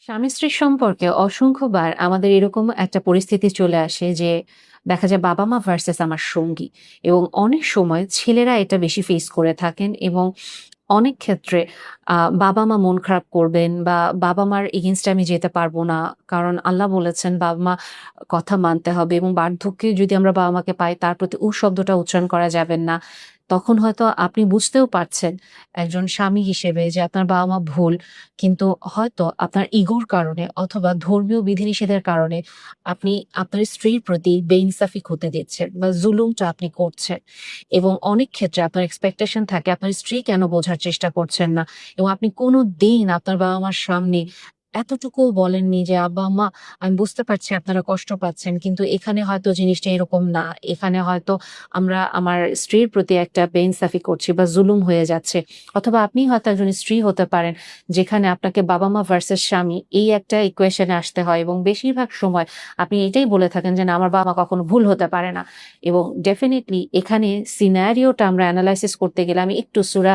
স্বামী স্ত্রীর সম্পর্কে অসংখ্যবার আমাদের এরকম একটা পরিস্থিতি চলে আসে যে দেখা যায় বাবা মা ভার্সেস আমার সঙ্গী, এবং অনেক সময় ছেলেরা এটা বেশি ফেস করে থাকেন এবং অনেক ক্ষেত্রে বাবা মা মন খারাপ করবেন বা বাবা মার এগেনস্টে আমি যেতে পারবো না, কারণ আল্লাহ বলেছেন বাবা মা কথা মানতে হবে, এবং বার্ধক্যে যদি আমরা বাবা মাকে পাই তার প্রতি শব্দটা উচ্চারণ করা যাবেন না। তখন হয়তো আপনি বুঝতেও পারছেন একজন স্বামী হিসেবে যে আপনার বাবা মা ভুল, কিন্তু হয়তো আপনার ইগোর কারণে অথবা ধর্মীয় বিধিনিষেধের কারণে আপনি আপনার স্ত্রীর প্রতি বেইনসাফি হতে দিচ্ছেন বা জুলুমটা আপনি করছেন। এবং অনেক ক্ষেত্রে আপনার এক্সপেকটেশন থাকে আপনার স্ত্রী কেন বোঝার চেষ্টা করছেন না, এবং আপনি কোনোদিন আপনার বাবা-মার সামনে এতটুকুও বলেননি যে, "আব্বা, আম্মা, আমি বুঝতে পারছি আপনারা কষ্ট পাচ্ছেন। কিন্তু এখানে হয়তো জিনিসটা এরকম না। এখানে হয়তো আমরা আমার স্ত্রীর প্রতি একটা বেইনসাফি করছি বা জুলুম হয়ে যাচ্ছে।" অথবা আপনি হয়তো একজন স্ত্রী হতে পারেন যেখানে আপনাকে বাবা-মা ভার্সাস স্বামী এই একটা ইকুয়েশনে আসতে হয়, এবং বেশিরভাগ সময় আপনি এটাই বলে থাকেন যে, "না, আমার বাবা-মা কখনো ভুল হতে পারে না।" এবং ডেফিনিটলি এখানে সিনারিওটা আমরা এনালাইসিস করতে গেলে আমি একটু সূরা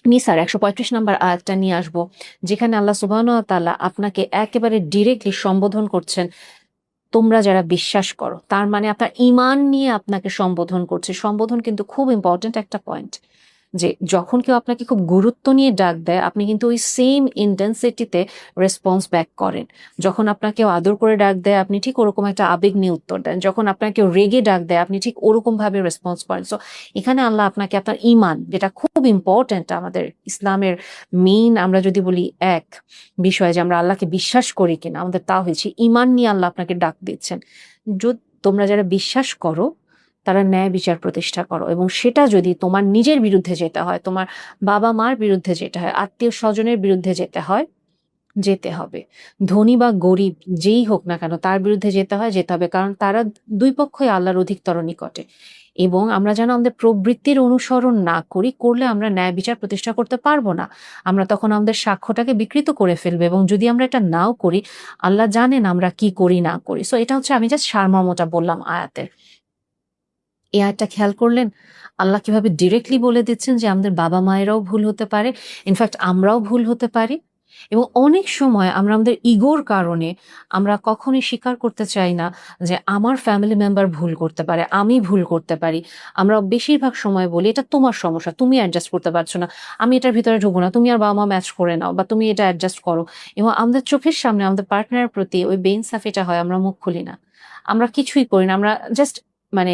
নিসার ১৩৫ নাম্বার আয়াতটা নিয়ে আসবো। যেখানে আল্লাহ সুবহানাহু ওয়া তাআলা আপনাকে একেবারে ডিরেক্টলি সম্বোধন করছেন, তোমরা যারা বিশ্বাস করো। তার মানে আপনার ঈমান নিয়ে আপনাকে সম্বোধন করছে। সম্বোধন কিন্তু খুব ইম্পোর্টেন্ট একটা পয়েন্ট। যে যখন কেউ আপনাকে খুব গুরুত্ব নিয়ে ডাক দেয়, আপনি কিন্তু ওই সেম ইনটেনসিটিতে রেসপন্স ব্যাক করেন। যখন আপনাকে কেউ আদর করে ডাক দেয়, আপনি ঠিক ওরকম একটা আবেগ নিয়ে উত্তর দেন। যখন আপনাকে কেউ রেগে ডাক দেয়, আপনি ঠিক ওরকমভাবে রেসপন্স করেন। সো এখানে আল্লাহ আপনাকে আপনার ঈমান, যেটা খুব ইম্পোর্টেন্ট আমাদের ইসলামের মেইন, আমরা যদি বলি এক বিষয় যে আমরা আল্লাহকে বিশ্বাস করি কিনা, আমাদের তাওহীদ, ঈমান নিয়ে আল্লাহ আপনাকে ডাক দিচ্ছেন। তোমরা যারা বিশ্বাস করো তারা ন্যায় বিচার প্রতিষ্ঠা করো, এবং সেটা যদি তোমার নিজের বিরুদ্ধে যেতে হয়, তোমার বাবা-মার বিরুদ্ধে যেতে হয়, আত্মীয়-স্বজনের বিরুদ্ধে যেতে হয়, যেতে হবে। ধনী বা গরিব যেই হোক না কেন তার বিরুদ্ধে যেতে হয়, যেতে হবে। কারণ তারা ২ পক্ষই আল্লাহর অধিকতর নিকটে। এবং আমরা যেন আমাদের প্রবৃত্তির অনুসরণ না করি, করলে আমরা ন্যায় বিচার প্রতিষ্ঠা করতে পারব না। আমরা তখন আমাদের সাক্ষ্যটাকে বিকৃত করে ফেলবো, এবং যদি আমরা এটা নাও করি, আল্লাহ জানেন আমরা কি করি না করি। সো এটা হচ্ছে, আমি জাস্ট সারমর্মটা বললাম আয়াতের। এই আয়াতটা খেয়াল করলেন? আল্লাহ কিভাবে ডিরেক্টলি বলে দিচ্ছেন যে আমাদের বাবা-মায়েরাও ভুল হতে পারে। ইনফ্যাক্ট আমরাও ভুল হতে পারি। এবং অনেক সময় আমরা আমাদের ইগোর কারণে আমরা কখনোই স্বীকার করতে চাই না যে আমার ফ্যামিলি মেম্বার ভুল করতে পারে, আমি ভুল করতে পারি। আমরা বেশিরভাগ সময় বলি, "এটা তোমার সমস্যা, তুমি অ্যাডজাস্ট করতে পারছো না। আমি এটার ভিতরে ঢুকবো না। তুমি আর বাবা-মা ম্যাচ করে নাও, বা তুমি এটা অ্যাডজাস্ট করো।" এবং আমাদের চোখের সামনে আমাদের পার্টনারের প্রতি ওই বেইনসাফিটা হয়, আমরা মুখ খুলি না। আমরা কিছুই করি না। আমরা জাস্ট মানে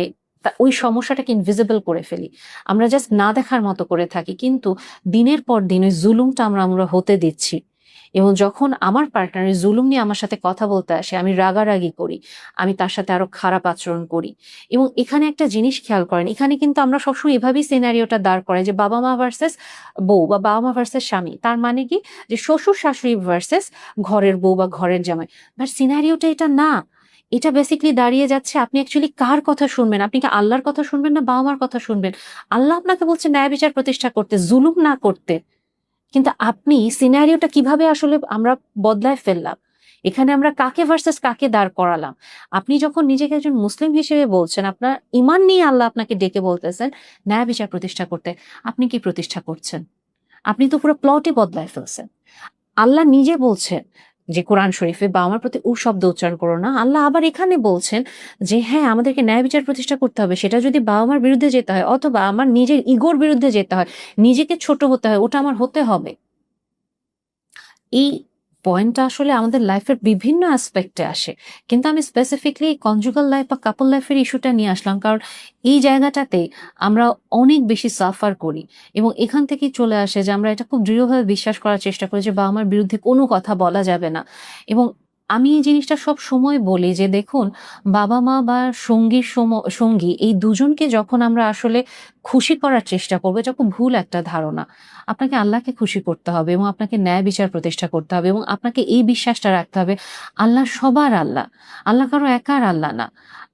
ওই সমস্যাটাকে ইনভিজিবল করে ফেলি। আমরা জাস্ট না দেখার মতো করে থাকি। কিন্তু দিনের পর দিন ওই জুলুমটা আমরা হতে দিচ্ছি। এবং যখন আমার পার্টনার ওই জুলুম নিয়ে আমার সাথে কথা বলতে আসে, আমি রাগারাগি করি। আমি তার সাথে আরো খারাপ আচরণ করি। এবং এখানে একটা জিনিস খেয়াল করেন, এখানে কিন্তু আমরা সবসময় এভাবেই সিনারিওটা দাঁড় করাই যে বাবা-মা ভার্সাস বউ, বা বাবা-মা ভার্সাস স্বামী। তার মানে কি? যে শ্বশুর-শাশুড়ি ভার্সাস ঘরের বউ বা ঘরের জামাই। বাট সিনারিওটা এটা না। এটা বেসিক্যালি দাঁড়িয়ে যাচ্ছে, আপনি অ্যাকচুয়ালি কার কথা শুনবেন? আপনি কি আল্লাহর কথা শুনবেন না বাবা-মার কথা শুনবেন? আল্লাহ আপনাকে বলছে ন্যায় বিচার প্রতিষ্ঠা করতে, জুলুম না করতে। কিন্তু আপনি সিনারিওটা কিভাবে আসলে আমরা বদলায় ফেললাম? এখানে আমরা কাকে ভার্সাস কাকে দাঁড় করালাম? আপনি যখন নিজেকে একজন মুসলিম হিসেবে বলছেন, আপনার ঈমান নিয়ে আল্লাহ আপনাকে ডেকে বলতেছেন ন্যায় বিচার প্রতিষ্ঠা করতে। আপনি কি প্রতিষ্ঠা করছেন? আপনি তো পুরো প্লটই বদলায় ফেলছেন। আল্লাহ নিজে বলছেন যে কোরআন শরীফে, বা আমার প্রতি শব্দ উচ্চারণ করো না। আল্লাহ আবার এখানে বলছেন যে হ্যাঁ, আমাদেরকে ন্যায় বিচার প্রতিষ্ঠা করতে হবে। সেটা যদি বাবা-মার বিরুদ্ধে যেতে হয়, অথবা আমার নিজের ইগোর বিরুদ্ধে যেতে হয়, নিজেকে ছোট হতে হয়, ওটা আমার হতে হবে। এই পয়েন্টটা আসলে আমাদের লাইফের বিভিন্ন অ্যাসপেক্টে আসে। কিন্তু আমি স্পেসিফিকলি কনজুগাল লাইফ বা কাপল লাইফের ইস্যুটা নিয়ে আসলাম। কারণ এই জায়গাটাতে আমরা অনেক বেশি সাফার করি, এবং এখান থেকেই চলে আসে যে আমরা এটা খুব দৃঢ়ভাবে বিশ্বাস করার চেষ্টা করি যে বাবা-মার বিরুদ্ধে কোনো কথা বলা যাবে না। এবং আমি এই জিনিসটা সবসময় বলি যে দেখুন, বাবা-মা বা সঙ্গী এই দুজনকে যখন আমরা আসলে খুশি করার চেষ্টা করব, এটা খুব ভুল একটা ধারণা। আপনাকে আল্লাহকে খুশি করতে হবে, এবং আপনাকে ন্যায় বিচার প্রতিষ্ঠা করতে হবে, এবং আপনাকে এই বিশ্বাসটা রাখতে হবে আল্লাহ সবার আল্লাহ। আল্লাহ কারো একার আল্লাহ না।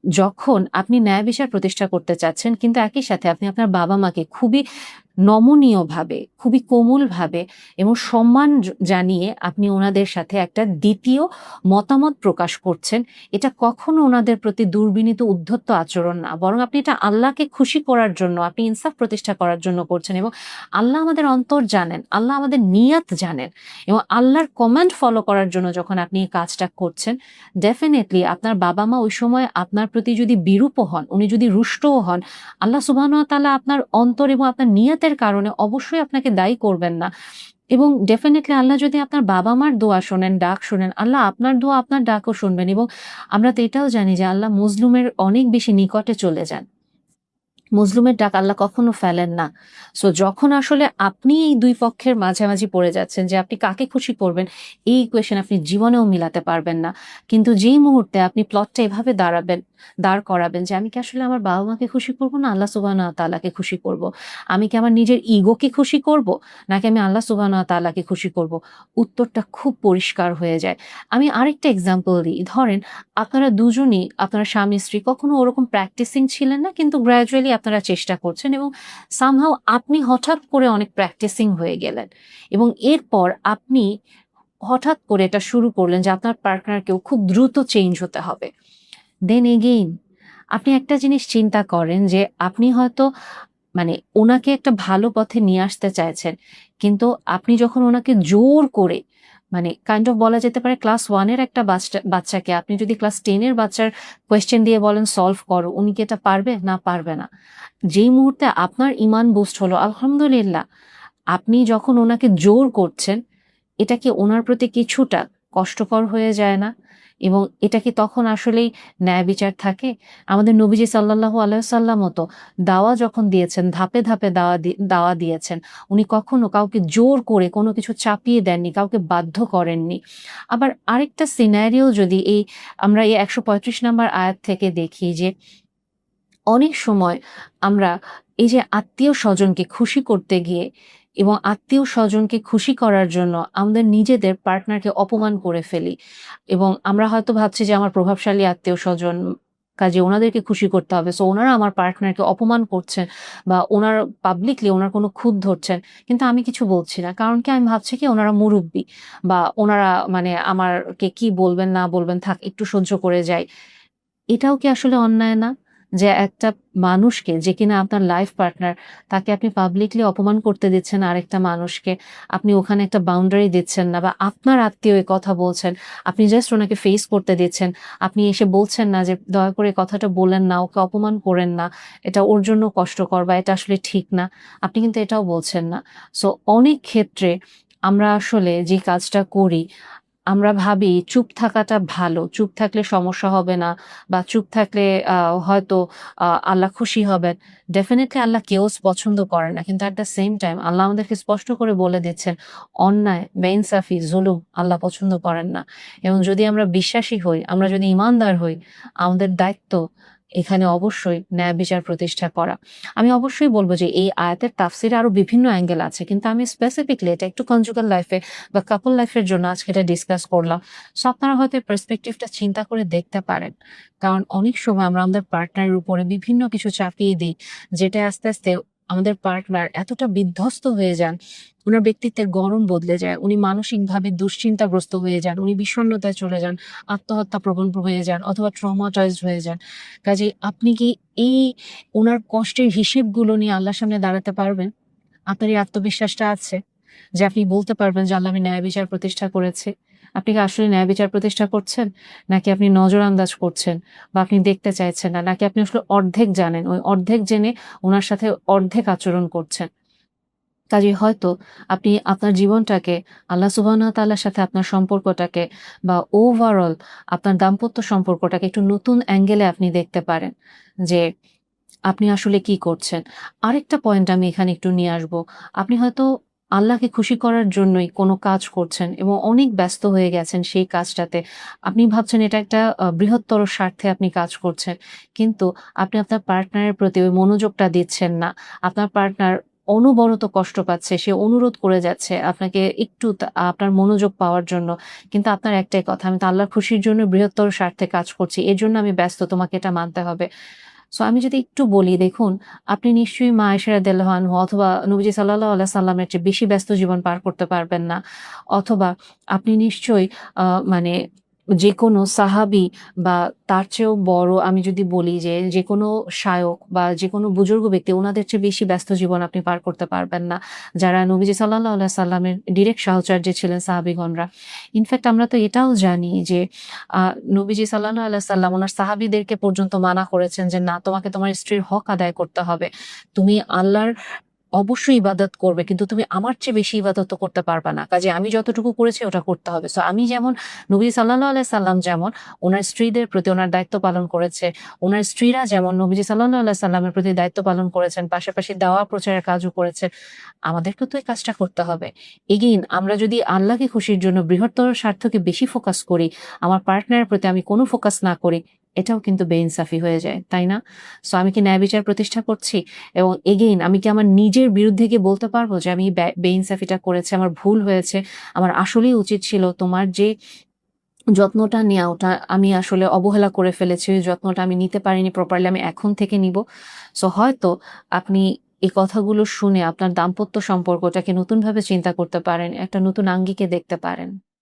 যখন আপনি ন্যায় বিচার প্রতিষ্ঠা করতে চাচ্ছেন, কিন্তু একই সাথে আপনি আপনার বাবা-মাকে খুবই নমনীয়ভাবে, খুবই কোমলভাবে এবং সম্মান জানিয়ে আপনি ওনাদের সাথে একটা দ্বিতীয় মতামত প্রকাশ করছেন, এটা কখনো ওনাদের প্রতি দুর্বিনীত উদ্ধত্ত আচরণ না। বরং আপনি এটা আল্লাহকে খুশি করার জন্য আপনি আপনি ইনসাফ প্রতিষ্ঠা করার জন্য করছেন, এবং আল্লাহ আমাদের অন্তর জানেন, আল্লাহ আমাদের নিয়াত জানেন, এবং আল্লাহর কমান্ড ফলো করার জন্য যখন আপনি এই কাজটা করছেন, ডেফিনেটলি আপনার বাবা মা ওই সময় আপনার প্রতি যদি বিরূপ হন, উনি যদি রুষ্টও হন, আল্লাহ সুবহানাহু ওয়া তাআলা আপনার অন্তর এবং আপনার নিয়তের কারণে অবশ্যই আপনাকে দায়ী করবেন না। এবং ডেফিনেটলি আল্লাহ যদি আপনার বাবা মার দোয়া শোনেন, ডাক শোনেন, আল্লাহ আপনার দোয়া আপনার ডাকও শুনবেন। এবং আমরা তো এটাও জানি যে আল্লাহ মজলুমের অনেক বেশি নিকটে চলে যান, মজলুমের ডাক আল্লাহ কখনো ফেলেন না। সো যখন আসলে আপনি এই দুই পক্ষের মাঝামাঝি পড়ে যাচ্ছেন যে আপনি কাকে খুশি করবেন, এই ইকুয়েশন আপনি জীবনেও মিলাতে পারবেন না। কিন্তু যেই মুহূর্তে আপনি প্লটটা এভাবে দাঁড় করাবেন যে আমি কি আসলে আমার বাবা মাকে খুশি করব না আল্লাহ সুবহানাহু ওয়া তাআলাকে খুশি করব, আমি কি আমার নিজের ইগোকে খুশি করব নাকি আমি আল্লাহ সুবহানাহু ওয়া তাআলাকে খুশি করব, উত্তরটা খুব পরিষ্কার হয়ে যায়। আমি আরেকটা এক্সাম্পল দিই। ধরেন আপনারা দুজনই, আপনারা স্বামী স্ত্রী কখনো ওরকম প্র্যাকটিসিং ছিলেন না, কিন্তু গ্র্যাজুয়ালি আপনারা চেষ্টা করছেন, এবং সামহাউ আপনি হঠাৎ করে অনেক প্র্যাকটিসিং হয়ে গেলেন, এবং এরপর আপনি হঠাৎ করে এটা শুরু করলেন যে আপনার পার্টনারকেও খুব দ্রুত চেঞ্জ হতে হবে। দেন এগেইন আপনি একটা জিনিস চিন্তা করেন যে আপনি হয়তো মানে ওনাকে একটা ভালো পথে নিয়ে আসতে চাইছেন, কিন্তু আপনি যখন ওনাকে জোর করে, মানে কাইন্ড অফ বলা যেতে পারে ক্লাস 1 এর একটা বাচ্চাকে আপনি যদি ক্লাস 10 এর বাচ্চার কোয়েশ্চেন দিয়ে বলেন সলভ করো, উনি কি এটা পারবে? না, পারবে না। যেই মুহূর্তে আপনার ইমান বুস্ট হলো, আলহামদুলিল্লাহ, আপনি যখন ওনাকে জোর করছেন, এটা কি ওনার প্রতি কিছুটা কষ্টকর হয়ে যায় না? এবং এটা কি তখন আসলেই ন্যায় বিচার থাকে? আমাদের নবীজি সাল্লাল্লাহু আলাইহি ওয়াসাল্লামও তো দাওয়া যখন দিয়েছেন, ধাপে ধাপে দাওয়া দিয়েছেন। উনি কখনো কাউকে জোর করে কোনো কিছু চাপিয়ে দেননি, কাউকে বাধ্য করেননি। আবার আরেকটা সিনারিও যদি আমরা এই ১৩৫ নাম্বার আয়াত থেকে দেখি যে অনেক সময় আমরা এই যে আত্মীয়-স্বজনকে খুশি করতে গিয়ে এবং আত্মীয়-স্বজনকে খুশি করার জন্য আমাদের নিজেদের পার্টনারকে অপমান করে ফেলি, এবং আমরা হয়তো ভাবছি যে আমার প্রভাবশালী আত্মীয়-স্বজন, কাজে ওনাদেরকে খুশি করতে হবে। সো ওনারা আমার পার্টনারকে অপমান করছেন বা পাবলিকলি ওনার কোনো খুঁত ধরছেন। কিন্তু আমি কিছু বলছি না। কারণ কি, আমি ভাবছি কি ওনারা মুরুব্বি, বা ওনারা মানে আমারকে কি বলবেন না বলবেন, থাক একটু সহ্য করে যাই। এটাও কি আসলে অন্যায় না? যে একটা মানুষকে, যে কিনা আপনার লাইফ পার্টনার, তাকে আপনি পাবলিকলি অপমান করতে দিচ্ছেন আরেকটা মানুষকে। আপনি ওখানে একটা বাউন্ডারি দিচ্ছেন না, বা আপনার আত্মীয় এ কথা বলছেন, আপনি জাস্ট ওনাকে ফেস করতে দিচ্ছেন। আপনি এসে বলছেন না যে দয়া করে কথাটা বললেন না, ওকে অপমান করেন না। এটা ওর জন্য কষ্টকর বা এটা আসলে ঠিক না। আপনি কিন্তু এটাও বলছেন না। সো অনেক ক্ষেত্রে আমরা আসলে যে কাজটা করি, আমরা ভাবি চুপ থাকাটা ভালো। চুপ থাকলে সমস্যা হবে না, বা চুপ থাকলে হয়তো আল্লাহ খুশি হবেন। ডেফিনিটলি আল্লাহ কেওস পছন্দ করেন না। কিন্তু এট দ্য সেম টাইম আল্লাহ আমাদেরকে স্পষ্ট করে বলে দিচ্ছেন, অন্যায়, বেইনসাফি, জুলুম আল্লাহ পছন্দ করেন না। এবং যদি আমরা বিশ্বাসী হই, আমরা যদি ঈমানদার হই, আমাদের দায়িত্ব এখানে অবশ্যই ন্যায় বিচার প্রতিষ্ঠা করা। আমি অবশ্যই বলব যে এই আয়াতের তাফসিরে আরো বিভিন্ন অ্যাঙ্গেল আছে। কিন্তু আমি স্পেসিফিকলি এটা একটু কনজুগাল লাইফে বা কাপল লাইফের জন্য আজকে এটা ডিসকাস করলাম। সো আপনারা হয়তো এই পার্সপেক্টিভটা চিন্তা করে দেখতে পারেন। কারণ অনেক সময় আমরা আমাদের পার্টনারের উপরে বিভিন্ন কিছু চাপিয়ে দিই, যেটা আস্তে আস্তে আমাদের পার্টনার এতটা বিধ্বস্ত হয়ে যান, উনার ব্যক্তিত্বের গড়ন বদলে যায়, উনি মানসিকভাবে দুশ্চিন্তাগ্রস্ত হয়ে যান, উনি বিষণ্ণতায় চলে যান, আত্মহত্যা প্রবণ হয়ে যান, অথবা ট্রমাটাইজড হয়ে যান। কাজেই আপনি কি এই উনার কষ্টের হিসেবগুলো নিয়ে আল্লাহর সামনে দাঁড়াতে পারবেন? আপনার এই আত্মবিশ্বাসটা আছে যে আপনি বলতে পারবেন যে আল্লাহ, আমি ন্যায় বিচার প্রতিষ্ঠা করেছি? আপনি কি আসলে ন্যায় বিচার প্রতিষ্ঠা করছেন? নাকি আপনি নজরআন্দাজ করছেন, বা আপনি দেখতে চাইছেন না, নাকি আপনি আসলে অর্ধেক জানেন, ওই অর্ধেক জেনে উনার সাথে অর্ধেক আচরণ করছেন? কাজেই হয়তো আপনি আপনার জীবনটাকে, আল্লাহ সুবহানাহু ওয়া তাআলার সাথে আপনার সম্পর্কটাকে, বা ওভারঅল আপনার দাম্পত্য সম্পর্কটাকে একটু নতুন অ্যাঙ্গেলে আপনি দেখতে পারেন যে আপনি আসলে কি করছেন। আরেকটা পয়েন্ট আমি এখানে একটু নিয়ে আসবো। আপনি হয়তো আল্লাহকে খুশি করার জন্যই কোনো কাজ করছেন এবং অনেক ব্যস্ত হয়ে গেছেন সেই কাজটাতে। আপনি ভাবছেন এটা একটা বৃহত্তর স্বার্থে আপনি কাজ করছেন। কিন্তু আপনি আপনার পার্টনারের প্রতি ওই মনোযোগটা দিচ্ছেন না। আপনার পার্টনার অনবরত কষ্ট পাচ্ছে। সে অনুরোধ করে যাচ্ছে আপনাকে একটু আপনার মনোযোগ পাওয়ার জন্য। কিন্তু আপনার একটাই কথা, "আমি তো আল্লাহর খুশির জন্য বৃহত্তর স্বার্থে কাজ করছি। এজন্য আমি ব্যস্ত। তোমাকে এটা মানতে হবে।" সো আমি যদি একটু বলি, দেখুন, আপনি নিশ্চয়ই মা আয়েশা রাদিয়াল্লাহু আনহা অথবা নবীজি সাল্লাল্লাহু আলাইহি সাল্লামের চেয়ে বেশি ব্যস্ত জীবন পার করতে পারবেন না। অথবা আপনি নিশ্চয়ই মানে যেকোনো সাহাবী বা তার চেয়েও বড় আমি যদি বলি যে, যেকোনো শায়খ বা যেকোনো বুজুর্গ ব্যক্তি উনাদের চেয়ে বেশি ব্যস্ত জীবন আপনি পার করতে পারবেন না। যারা নবীজি সাল্লাল্লাহু আলাইহি সাল্লামের ডিরেক্ট সাহচর্যে ছিলেন সাহাবীগণরা। ইনফেক্ট আমরা তো এটাও জানি যে আ নবীজি সাল্লাল্লাহু আলাইহি সাল্লাম উনার সাহাবীদেরকে পর্যন্ত মানা করেছেন যে, "না, তোমাকে তোমার স্ত্রীর হক আদায় করতে হবে। তুমি আল্লাহর অবশ্যই ইবাদত করবে। কিন্তু তুমি আমার চেয়ে বেশি ইবাদত তো করতে পারবা না। কাজেই আমি যতটুকু করেছি ওটা করতে হবে।" সো আমি যেমন নবী সাল্লাল্লাহু আলাইহি সাল্লাম যেমন উনার স্ত্রীদের প্রতি উনার দায়িত্ব পালন করেছে, উনার স্ত্রীরা যেমন নবীজি সাল্লাল্লাহু আলাইহি সাল্লামের প্রতি দায়িত্ব পালন করেছেন, পাশাপাশি দাওয়া প্রচারের কাজও করেছেন। আমাদেরকেও তো এই কাজটা করতে হবে। এগেইন আমরা যদি আল্লাহকে খুশির জন্য বৃহত্তর স্বার্থকে বেশি ফোকাস করি, আমার পার্টনারের প্রতি আমি কোনো ফোকাস না করি, এটাও কিন্তু বেইনসাফি হয়ে যায়, তাই না? সো আমি কি ন্যায় বিচার প্রতিষ্ঠা করছি? এবং এগেইন আমি কি আমার নিজের বিরুদ্ধে গিয়ে বলতে পারবো যে আমি বেইনসাফিটা করেছি, আমার ভুল হয়েছে, আমার আসলেই উচিত ছিল তোমার যে যত্নটা নেয়া ওটা আমি আসলে অবহেলা করে ফেলেছি। ওই যত্নটা আমি নিতে পারিনি প্রপারলি, আমি এখন থেকে নিবো। সো হয়তো আপনি এই কথাগুলো শুনে আপনার দাম্পত্য সম্পর্কটাকে নতুনভাবে চিন্তা করতে পারেন, একটা নতুন আঙ্গিকে দেখতে পারেন।